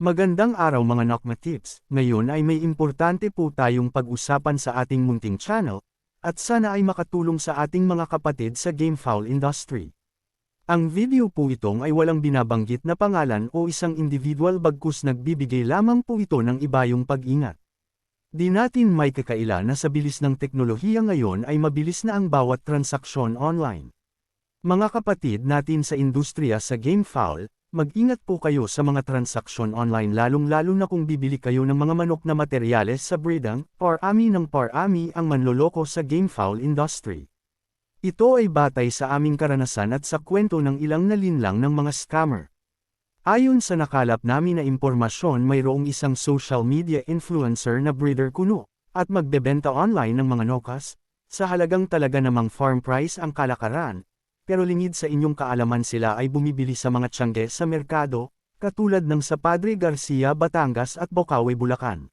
Magandang araw mga Nokma Tips, ngayon ay may importante po tayong pag-usapan sa ating munting channel, at sana ay makatulong sa ating mga kapatid sa gamefowl industry. Ang video po itong ay walang binabanggit na pangalan o isang individual bagkus nagbibigay lamang po ito ng ibayong pag-ingat. Di natin may kakaila na sa bilis ng teknolohiya ngayon ay mabilis na ang bawat transaksyon online. Mga kapatid natin sa industriya sa gamefowl, mag-ingat po kayo sa mga transaksyon online lalong-lalo na kung bibili kayo ng mga manok na materyales sa breeding, parami ng parami ang manloloko sa gamefowl industry. Ito ay batay sa aming karanasan at sa kwento ng ilang nalinlang ng mga scammer. Ayon sa nakalap namin na impormasyon, mayroong isang social media influencer na breeder kuno, at magbebenta online ng mga nokas, sa halagang talaga namang farm price ang kalakaran. Pero lingid sa inyong kaalaman sila ay bumibili sa mga tiyangge sa merkado, katulad ng sa Padre Garcia Batangas at Bocaue Bulacan.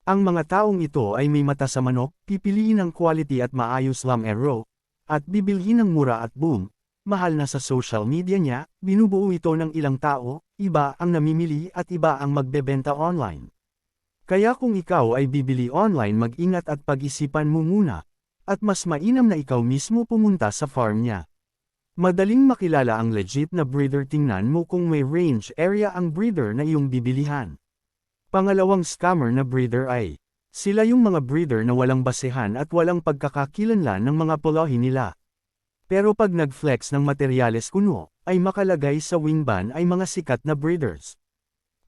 Ang mga taong ito ay may mata sa manok, pipiliin ang quality at maayos lamero, at bibilhin ng mura at boom, mahal na sa social media niya, binubuo ito ng ilang tao, iba ang namimili at iba ang magbebenta online. Kaya kung ikaw ay bibili online, mag-ingat at pag-isipan mo muna, at mas mainam na ikaw mismo pumunta sa farm niya. Madaling makilala ang legit na breeder, tingnan mo kung may range area ang breeder na iyong bibilihan. Pangalawang scammer na breeder ay, sila yung mga breeder na walang basehan at walang pagkakakilanlan ng mga pulahi nila. Pero pag nag-flex ng materyales kuno, ay makalagay sa wingban ay mga sikat na breeders.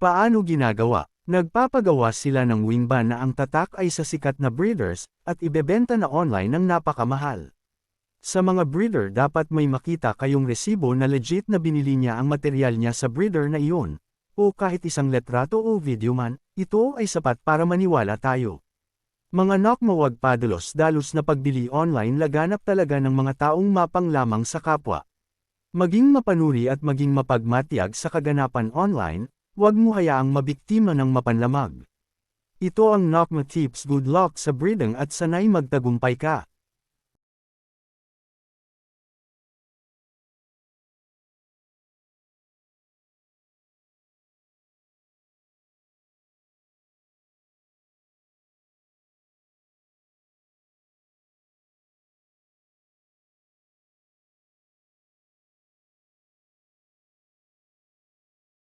Paano ginagawa? Nagpapagawa sila ng wingban na ang tatak ay sa sikat na breeders, at ibebenta na online ng napakamahal. Sa mga breeder dapat may makita kayong resibo na legit na binili niya ang material niya sa breeder na iyon, o kahit isang letrato o video man, ito ay sapat para maniwala tayo. Mga Nokma, wag padalos-dalos na pagbili online, laganap talaga ng mga taong mapang lamang sa kapwa. Maging mapanuri at maging mapagmatiyag sa kaganapan online, wag mo hayaang mabiktima ng mapanlamag. Ito ang Nokma Tips, good luck sa breeding at sanay magtagumpay ka.